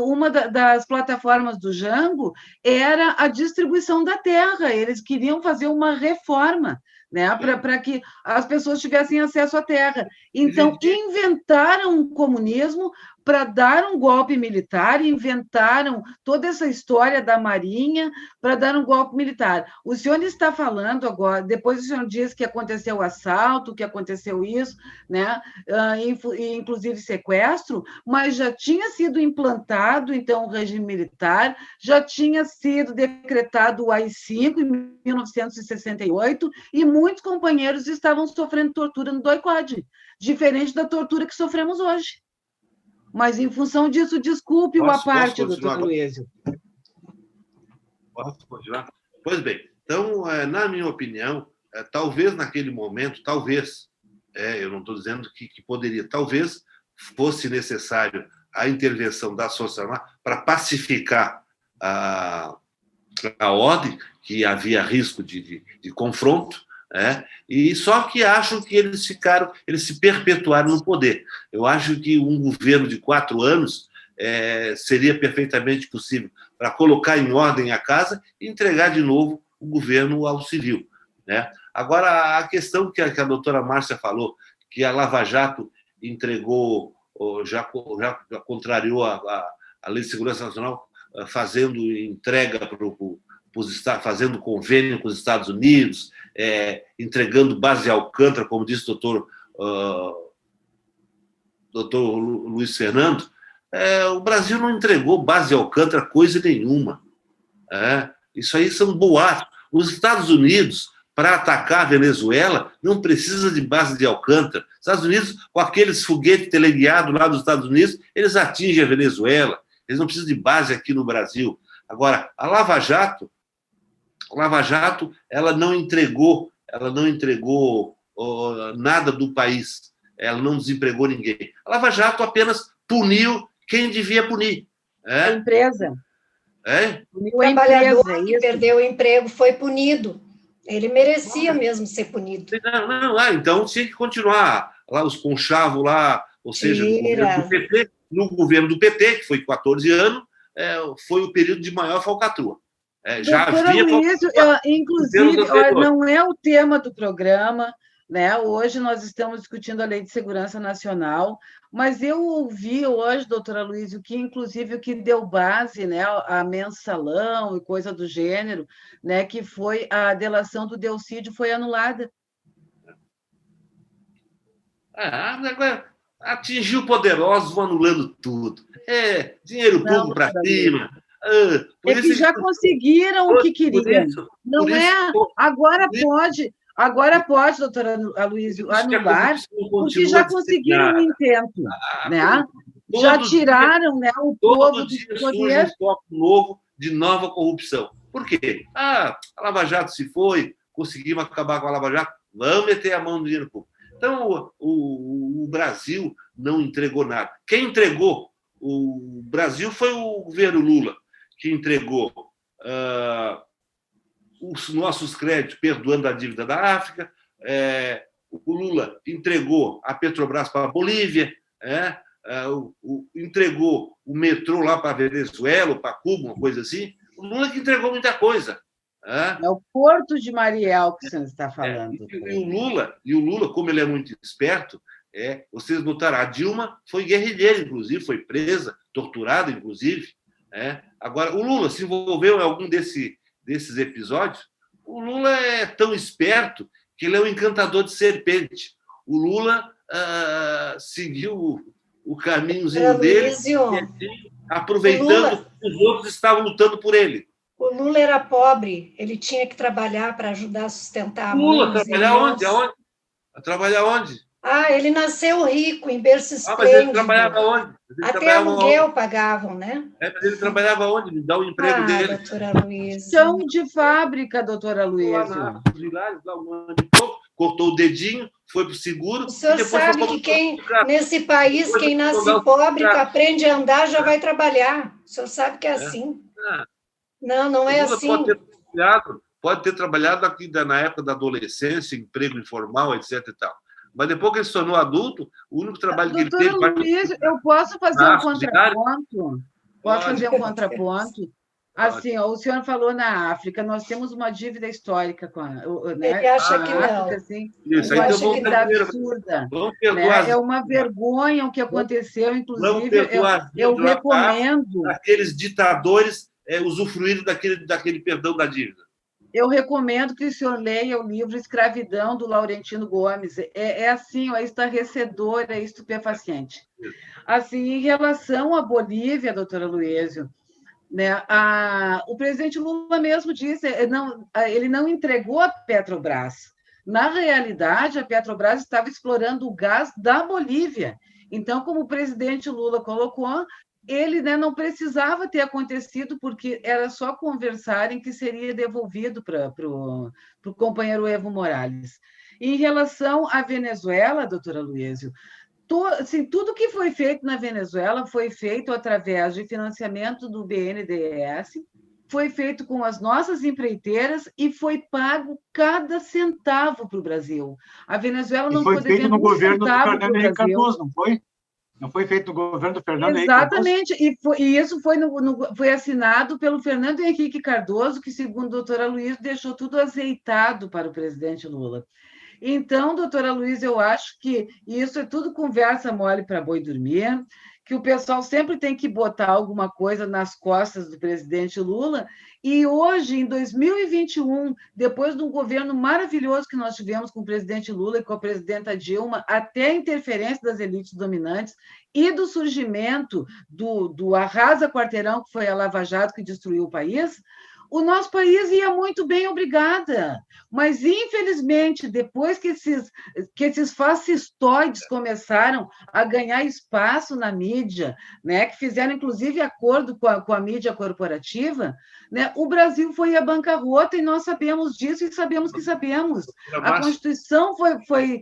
uma das plataformas do Jango era a distribuição da terra. Eles queriam fazer uma reforma, né? Para que as pessoas tivessem acesso à terra. Então, inventaram um comunismo para dar um golpe militar, inventaram toda essa história da Marinha para dar um golpe militar. O senhor está falando agora, depois o senhor diz que aconteceu o assalto, que aconteceu isso, né? Inclusive sequestro, mas já tinha sido implantado, então, o regime militar, já tinha sido decretado o AI-5 em 1968, e muitos companheiros estavam sofrendo tortura no DOI-CODE, diferente da tortura que sofremos hoje. Mas, em função disso, desculpe a parte, doutor Aloysio. Posso continuar? Pois bem, então, na minha opinião, talvez naquele momento, eu não estou dizendo que poderia, talvez fosse necessário a intervenção das Forças Armadas para pacificar a ordem, que havia risco de confronto, e só que acho que eles se perpetuaram no poder. Eu acho que um governo de 4 anos seria perfeitamente possível para colocar em ordem a casa e entregar de novo o governo ao civil, né? Agora, a questão que a doutora Márcia falou, que a Lava Jato entregou, já contrariou a Lei de Segurança Nacional, fazendo entrega fazendo convênio com os Estados Unidos, entregando base de Alcântara, como disse o doutor Luiz Fernando. O Brasil não entregou base de Alcântara coisa nenhuma. Isso aí são boatos. Os Estados Unidos, para atacar a Venezuela, não precisa de base de Alcântara. Os Estados Unidos, com aqueles foguetes teleguiados lá dos Estados Unidos, eles atingem a Venezuela. Eles não precisam de base aqui no Brasil. Agora, a Lava Jato, ela não entregou nada do país. Ela não desempregou ninguém. A Lava Jato apenas puniu quem devia punir. A empresa. O trabalhador que perdeu o emprego foi punido. Ele merecia mesmo ser punido. Então tinha que continuar lá os conchavos lá, ou seja, no governo do PT, que foi 14 anos, foi o período de maior falcatrua. Já havia Luísio, inclusive, não é o tema do programa, né? Hoje nós estamos discutindo a Lei de Segurança Nacional, mas eu ouvi hoje, doutora Luísio, que inclusive o que deu base, né, a mensalão e coisa do gênero, né, que foi a delação do Delcídio foi anulada. Atingiu poderosos, vão anulando tudo. Dinheiro público para cima. Que já conseguiram o que queriam. Agora pode, doutora Aloísio, anular, porque já conseguiram um intento. Né? Já tiraram, né, o povo do poder. Surge um foco novo de nova corrupção. Por quê? A Lava Jato se foi, conseguimos acabar com a Lava Jato, vamos meter a mão no dinheiro público. Então, o Brasil não entregou nada. Quem entregou o Brasil foi o governo Lula, que entregou os nossos créditos, perdoando a dívida da África. O Lula entregou a Petrobras para a Bolívia, entregou o metrô lá para a Venezuela, para Cuba, uma coisa assim. O Lula que entregou muita coisa. É o Porto de Mariel que você está falando. E o Lula, como ele é muito esperto, vocês notaram, a Dilma foi guerrilheira, inclusive, foi presa, torturada, inclusive. Agora, o Lula se envolveu em algum desses episódios. O Lula é tão esperto que ele é um encantador de serpente. O Lula seguiu o caminhozinho dele, aproveitando que os outros estavam lutando por ele. O Lula era pobre, ele tinha que trabalhar para ajudar a sustentar a mãe. Lula, trabalhar onde? Trabalhar onde? Ele nasceu rico, em berço esplêndido. Mas ele trabalhava onde? Até aluguel pagavam, né? Mas ele trabalhava onde? Me dá o emprego dele. Doutora Luísa. Chão de fábrica, doutora Luísa. Cortou o dedinho, foi para o seguro. O senhor sabe que nesse país, quem nasce pobre, que aprende a andar, já vai trabalhar. O senhor sabe que é assim. Não é assim. Pode ter trabalhado aqui na época da adolescência, emprego informal, etc. e tal. Mas depois que ele se tornou adulto, o único trabalho que ele teve... Doutora Luísa, eu posso fazer um contraponto? Posso fazer um contraponto? Assim, o senhor falou na África, nós temos uma dívida histórica com ele acha que África, não. assim, isso, uma dívida absurda. Né? É uma vergonha o que aconteceu, inclusive, eu recomendo... Aqueles ditadores usufruíram daquele perdão da dívida. Eu recomendo que o senhor leia o livro Escravidão, do Laurentino Gomes. Assim, é estarrecedor, é estupefaciente. Assim, em relação à Bolívia, doutora Luísio, né, o presidente Lula mesmo disse, ele não entregou a Petrobras. Na realidade, a Petrobras estava explorando o gás da Bolívia. Então, como o presidente Lula colocou, ele, né, não precisava ter acontecido, porque era só conversarem que seria devolvido para o companheiro Evo Morales. Em relação à Venezuela, doutora Luísio, assim, tudo que foi feito na Venezuela foi feito através de financiamento do BNDES, foi feito com as nossas empreiteiras e foi pago cada centavo para o Brasil. A Venezuela não foi feito no governo do Fernando Henrique Cardoso, não foi? Não foi feito no governo do Fernando Henrique Cardoso? Exatamente, e isso foi assinado pelo Fernando Henrique Cardoso, que, segundo a doutora Luísa, deixou tudo azeitado para o presidente Lula. Então, doutora Luísa, eu acho que isso é tudo conversa mole para boi dormir, que o pessoal sempre tem que botar alguma coisa nas costas do presidente Lula, e hoje, em 2021, depois de um governo maravilhoso que nós tivemos com o presidente Lula e com a presidenta Dilma, até a interferência das elites dominantes e do surgimento do arrasa-quarteirão, que foi a Lava Jato, que destruiu o país, o nosso país ia muito bem, obrigada. Mas, infelizmente, depois que esses fascistoides começaram a ganhar espaço na mídia, né, que fizeram, inclusive, acordo com a mídia corporativa, né, o Brasil foi à bancarrota e nós sabemos disso e sabemos que sabemos. A Constituição foi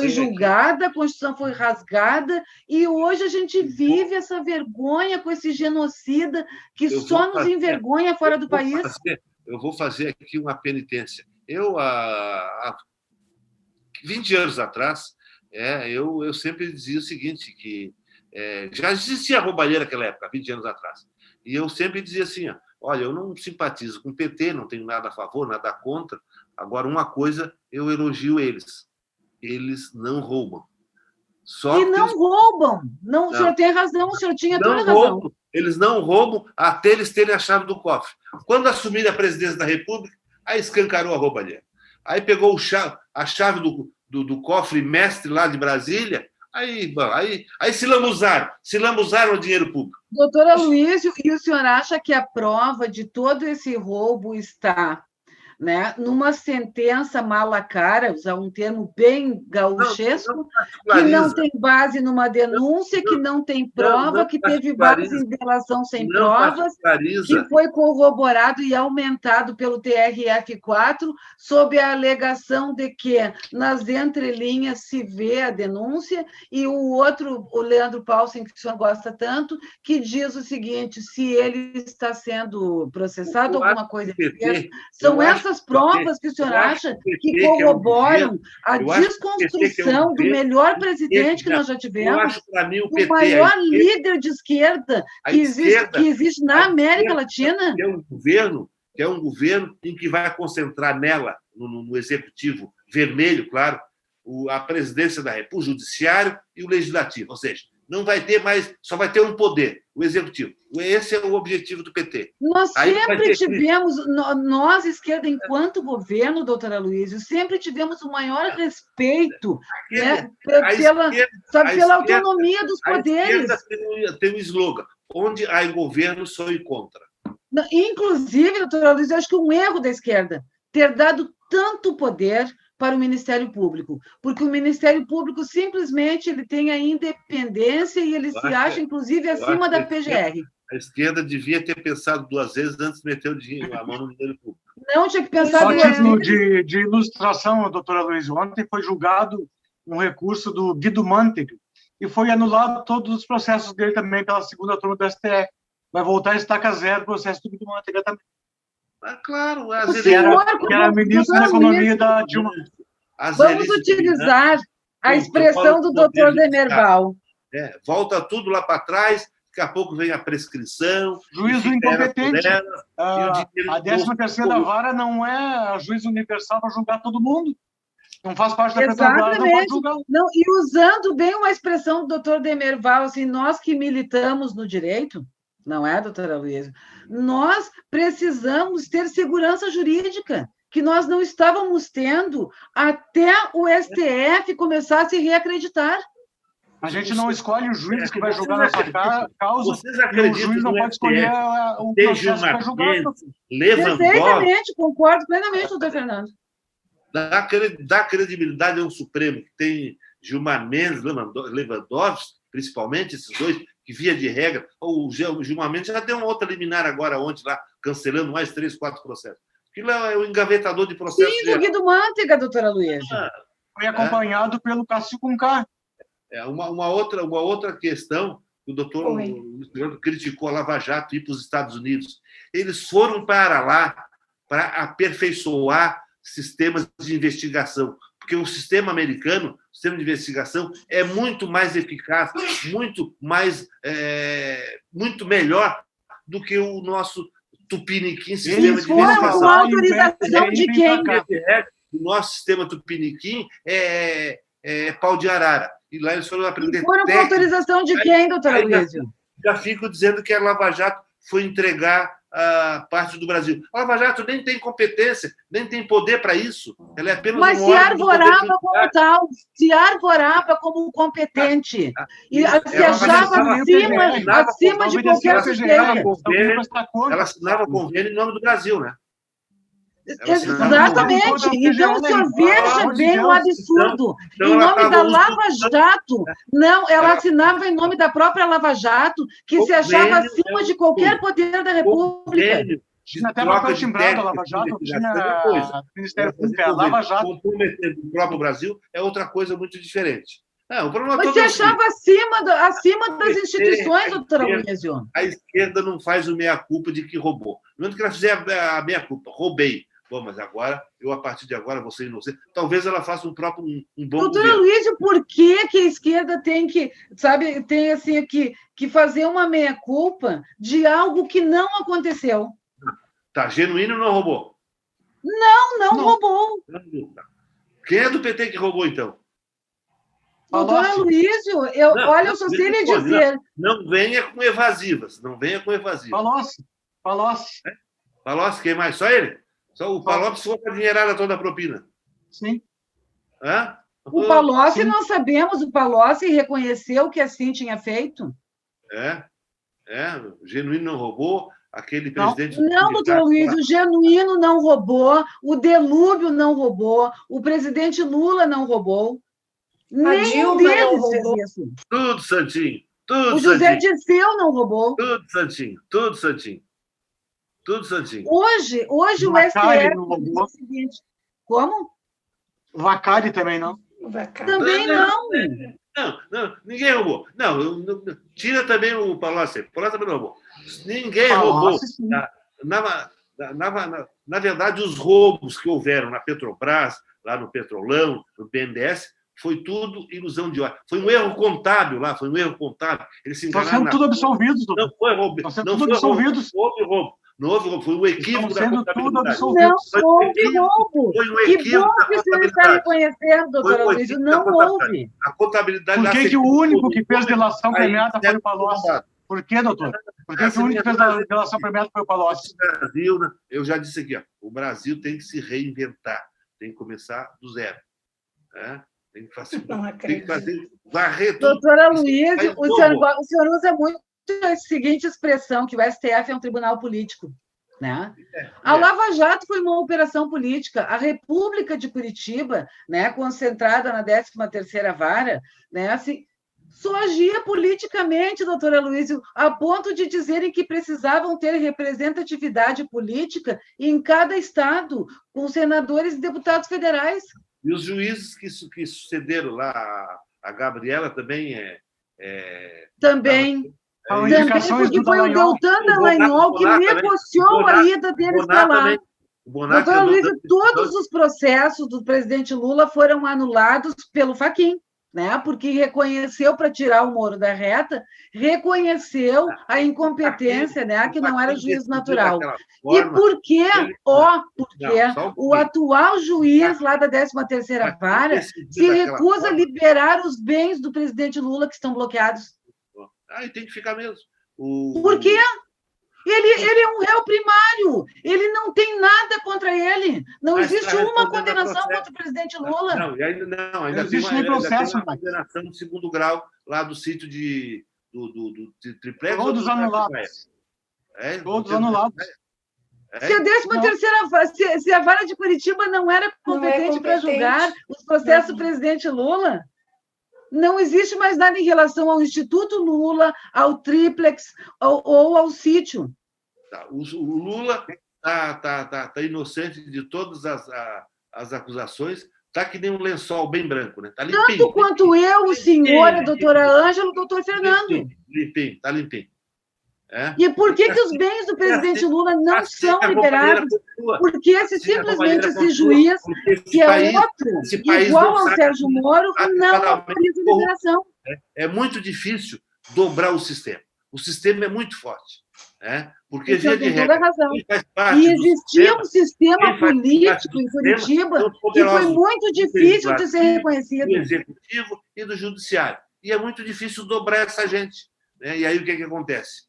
julgada, a Constituição foi rasgada e hoje a gente vive essa vergonha com esse genocida que só nos envergonha fora do país. Eu vou fazer aqui uma penitência. Eu, há 20 anos atrás, eu sempre dizia o seguinte, que já existia a roubalheira naquela época, 20 anos atrás. E eu sempre dizia assim, olha, eu não simpatizo com o PT, não tenho nada a favor, nada contra. Agora, uma coisa, eu elogio eles. Eles não roubam. E não roubam. Não, o senhor tem razão, o senhor tinha toda a razão. Eles não roubam até eles terem a chave do cofre. Quando assumiram a presidência da República, aí escancarou a roubalheira. Aí pegou a chave do cofre mestre lá de Brasília, aí se lambuzaram o dinheiro público. Doutora Luísio, e o senhor acha que a prova de todo esse roubo está, né, numa sentença mala cara, usar um termo bem gauchesco, que não tem base numa denúncia, que não tem prova, que teve base em delação sem provas, que foi corroborado e aumentado pelo TRF4, sob a alegação de que nas entrelinhas se vê a denúncia, e o outro, o Leandro Paulsen, que o senhor gosta tanto, que diz o seguinte, se ele está sendo processado, alguma coisa assim, são essas provas que o senhor acha que corroboram a desconstrução do melhor presidente que nós já tivemos, do maior líder de esquerda que existe na América Latina? Que é um governo em que vai concentrar nela, no executivo vermelho, claro, a presidência da República, o judiciário e o legislativo. Ou seja, não vai ter mais, só vai ter um poder, o executivo. Esse é o objetivo do PT. Nós sempre tivemos, nós, esquerda, enquanto governo, doutora Luísio, sempre tivemos o maior respeito, né, pela autonomia dos poderes. A esquerda tem um slogan, onde há governo, sou e contra. Inclusive, doutora Luísio, eu acho que um erro da esquerda ter dado tanto poder para o Ministério Público, porque o Ministério Público simplesmente ele tem a independência e ele se acha, inclusive, acima da PGR. A esquerda devia ter pensado 2 vezes antes de meter a mão no Ministério Público. Não tinha que pensar duas vezes. Só título de ilustração, doutora Luísa, ontem foi julgado um recurso do Guido Mantega e foi anulado todos os processos dele também pela segunda turma do STF. Vai voltar a estaca zero o processo do Guido Mantega também. Claro, que era ministro da Economia da Dilma. Vamos utilizar a expressão do doutor Demerval. Volta tudo lá para trás, daqui a pouco vem a prescrição. Juízo incompetente. A 13ª vara não é juízo universal para julgar todo mundo. Não faz parte da Petrobras, não pode julgar. Não, e usando bem uma expressão do doutor Demerval, assim, nós que militamos no direito, não é, doutora Luísa? Nós precisamos ter segurança jurídica, que nós não estávamos tendo até o STF começar a se reacreditar. A gente não escolhe o juiz que vai julgar nossa causa, e o juiz não pode escolher o processo que vai julgar. Perfeitamente, concordo plenamente, doutor Fernando. Dá credibilidade ao Supremo, que tem Gilmar Mendes, Lewandowski, principalmente, esses dois, que, via de regra, o Gilmar Mendes já deu uma outra liminar agora, ontem, lá, cancelando mais 3, 4 processos. Aquilo é o engavetador de processos. Sim, do Guido Mantega, doutora Luísa. Foi acompanhado pelo Cássio Conká. Uma outra questão que o doutor criticou a Lava Jato ir para os Estados Unidos. Eles foram para lá para aperfeiçoar sistemas de investigação, porque o sistema americano, o sistema de investigação, é muito mais eficaz, muito melhor do que o nosso tupiniquim sistema de investigação. Com autorização de quem? O nosso sistema tupiniquim é pau de arara. E lá eles foram aprender técnica. Com autorização de quem, doutora Luísa? Já fico dizendo que a Lava Jato foi entregar a parte do Brasil. A Lava Jato nem tem competência, nem tem poder para isso. Ela é apenas Mas se arvorava como tal, se arvorava como competente. E se achava acima de qualquer suspeita. Ela assinava convênio em nome do Brasil, né? Exatamente. Então, o senhor veja bem o absurdo. Em nome da Lava Jato. Não, ela assinava em nome da própria Lava Jato, que se achava acima de qualquer poder da República. Tinha até uma timbrada a Lava Jato, tinha o Ministério Público. A Lava Jato. Comprometer o próprio Brasil é outra coisa muito diferente. Mas se achava acima das instituições, doutora Luísio. A esquerda não faz o meia-culpa de que roubou. No momento que ela fizer a meia-culpa, roubei. Bom, mas agora, a partir de agora, vou ser inocente. Talvez ela faça um bom Doutora governo. Luísa, por que que a esquerda tem que, sabe, tem assim que fazer uma meia-culpa de algo que não aconteceu? Tá, Genuíno não roubou. Não roubou. Quem é do PT que roubou, então? Doutora Luísio, olha, eu só sei lhe dizer. Não venha com evasivas. Palocci. Palocci, quem mais? Só ele? Só o Palocci foi com a dinheirada toda a propina. Sim. Hã? O Palocci, nós sabemos, o Palocci reconheceu que assim tinha feito. O Genuíno não roubou, aquele presidente... Não, doutor Luiz, o Genuíno não roubou, o Delúbio não roubou, o presidente Lula não roubou. Nenhum deles fez isso. Tudo santinho. O José Dirceu não roubou. Tudo santinho. Hoje o STF diz o seguinte. Como? O Vacari também não. Também não. Não, ninguém roubou. Não, tira também o Palocci. O Palocci também não roubou. Ninguém roubou. Na verdade, os roubos que houveram na Petrobras, lá no Petrolão, no BNDES, foi tudo ilusão de ótica. Foi um erro contábil lá, Eles se enganaram. Estão sendo tudo absolvidos. Não foi roubo. Não houve roubo. Foi um equívoco da contabilidade. Não houve roubo. Foi um equívoco da contabilidade. Que bom que o senhor está reconhecendo, doutora Luiz. Não houve. A contabilidade... Por que o único que fez delação premiada foi o Palocci? Por que, doutor? Por que o único que fez delação premiada foi o Palocci? O Brasil, eu já disse aqui, o Brasil tem que se reinventar. Tem que começar do zero. Tem que fazer varrer tudo. Doutora Luiz, o senhor usa muito a seguinte expressão, que o STF é um tribunal político. Né? A Lava Jato foi uma operação política. A República de Curitiba, né, concentrada na 13ª Vara, né, assim, só agia politicamente, doutora Luiz, a ponto de dizerem que precisavam ter representatividade política em cada estado, com senadores e deputados federais. E os juízes que sucederam lá, a Gabriela também Também, porque foi o Deltan Dallagnol que negociou a ida deles para lá. Doutora Luiz, todos os processos do presidente Lula foram anulados pelo Fachin, né? Porque reconheceu, para tirar o Moro da reta, reconheceu a incompetência, né? Que não era juízo natural. E por quê? O atual juiz lá da 13ª Vara se recusa a liberar os bens do presidente Lula que estão bloqueados. E tem que ficar mesmo. Por quê? Ele é um réu primário. Ele não tem nada contra ele. Não existe uma condenação contra o presidente Lula. Ainda existe um processo. Uma condenação de 2º grau lá do sítio do Triplex. Todos anulados. Todos anulados. Se a 13ª, se a Vara de Curitiba não era competente para julgar os processos do presidente Lula, não existe mais nada em relação ao Instituto Lula, ao Triplex ou ao sítio. O Lula está inocente de todas as acusações, está que nem um lençol bem branco. Né? Tá limpinho. Tanto quanto eu, o senhor, a doutora Ângela, o doutor Fernando. Limpinho, está limpinho. E por que os bens do presidente Lula não são liberados? Porque se simplesmente esse juiz, que é outro, igual ao Sérgio Moro, não autoriza a liberação. É muito difícil dobrar o sistema. O sistema é muito forte. Porque, via de regra, e existia um sistema político em Curitiba que foi muito difícil de ser reconhecido. Do Executivo e do Judiciário. E é muito difícil dobrar essa gente. E aí o que acontece?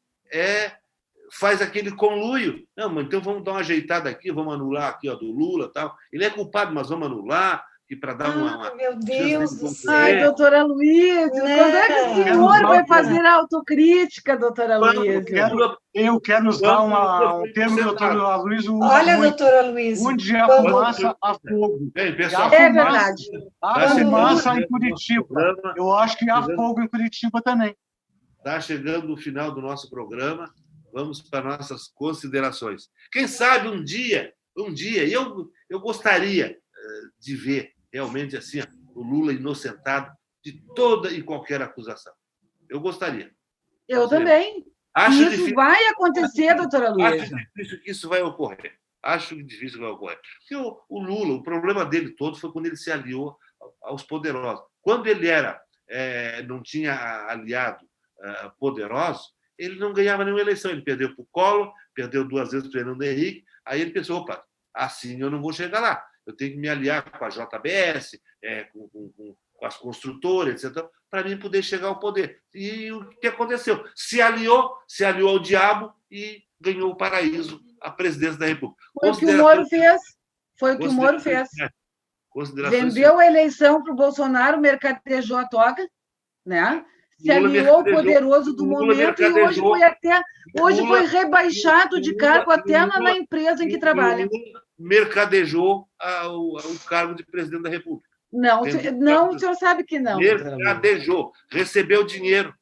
Faz aquele conluio. Não, mas então vamos dar uma ajeitada aqui, vamos anular aqui, do Lula, tal. Ele é culpado, mas vamos anular, e para dar uma... Meu Deus do céu. Ai, doutora Luísa, quando é que o senhor vai fazer a autocrítica, doutora Luísa? Eu quero nos dar um termo, doutora Luísa. Olha, doutora Luísa. Onde há fumaça, há fogo. Bem, pessoal, é verdade. Há fumaça em Curitiba. Eu acho que há fogo em Curitiba também. Está chegando o final do nosso programa, vamos para nossas considerações. Quem sabe um dia, eu gostaria de ver realmente assim o Lula inocentado de toda e qualquer acusação. Eu gostaria. Eu também. Isso vai acontecer, doutora Luísa. Acho difícil que isso vai ocorrer. Acho difícil que vai ocorrer. Porque o Lula, o problema dele todo foi quando ele se aliou aos poderosos. Quando ele não tinha aliado poderoso, ele não ganhava nenhuma eleição. Ele perdeu para o Collor, perdeu 2 vezes para o Fernando Henrique. Aí ele pensou, opa, assim eu não vou chegar lá. Eu tenho que me aliar com a JBS, com as construtoras, etc., para mim poder chegar ao poder. E o que aconteceu? Se aliou ao diabo e ganhou o paraíso, a presidência da República. Foi o que o Moro fez. Foi o que o Moro fez. Vendeu a eleição para o Bolsonaro, mercadejou a toga, né? Se aliou ao poderoso do momento e hoje foi rebaixado de cargo até na empresa em que trabalha. Mercadejou o cargo de presidente da República. Não, o senhor sabe que não. Mercadejou, recebeu dinheiro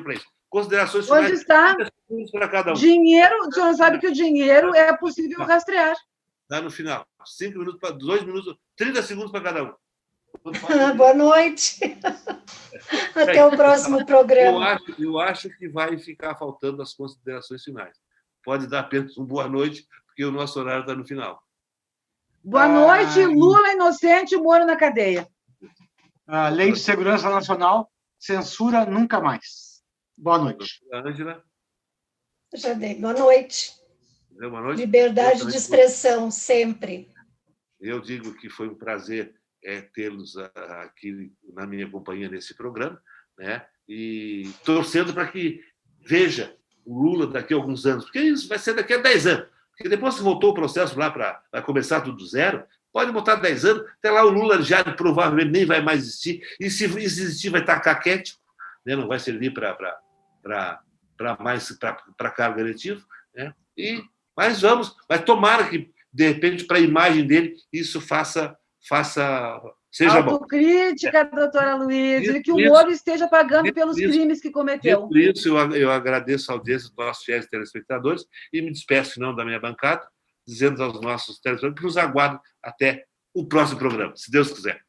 para isso. Considerações finais. Onde está? Para cada um. Dinheiro, o senhor sabe que o dinheiro é possível rastrear. Está no final. 5 minutos, 2 minutos, 30 segundos para cada um. Boa noite. Até o próximo programa. Eu acho que vai ficar faltando as considerações finais. Pode dar apenas boa noite, porque o nosso horário está no final. Boa noite, Lula inocente, Moro na cadeia. A Lei de Segurança Nacional, censura nunca mais. Boa noite. Ângela? Já dei. Boa noite. Boa noite. Liberdade de expressão, sempre. Eu digo que foi um prazer tê-los aqui na minha companhia nesse programa, né? E torcendo para que veja o Lula daqui a alguns anos, porque isso vai ser daqui a 10 anos. Porque depois que voltou o processo lá para começar tudo do zero, pode botar 10 anos, até lá o Lula já provavelmente nem vai mais existir, e se existir vai estar caquético, né? Não vai servir para cargo eletivo, né? Mas tomara que, de repente, para a imagem dele, isso seja bom. Autocrítica, doutora Luísa, e que o Moro esteja pagando pelos crimes que cometeu. Por isso, eu agradeço a audiência dos nossos fiéis telespectadores e me despeço, não, da minha bancada, dizendo aos nossos telespectadores que nos aguardem até o próximo programa, se Deus quiser.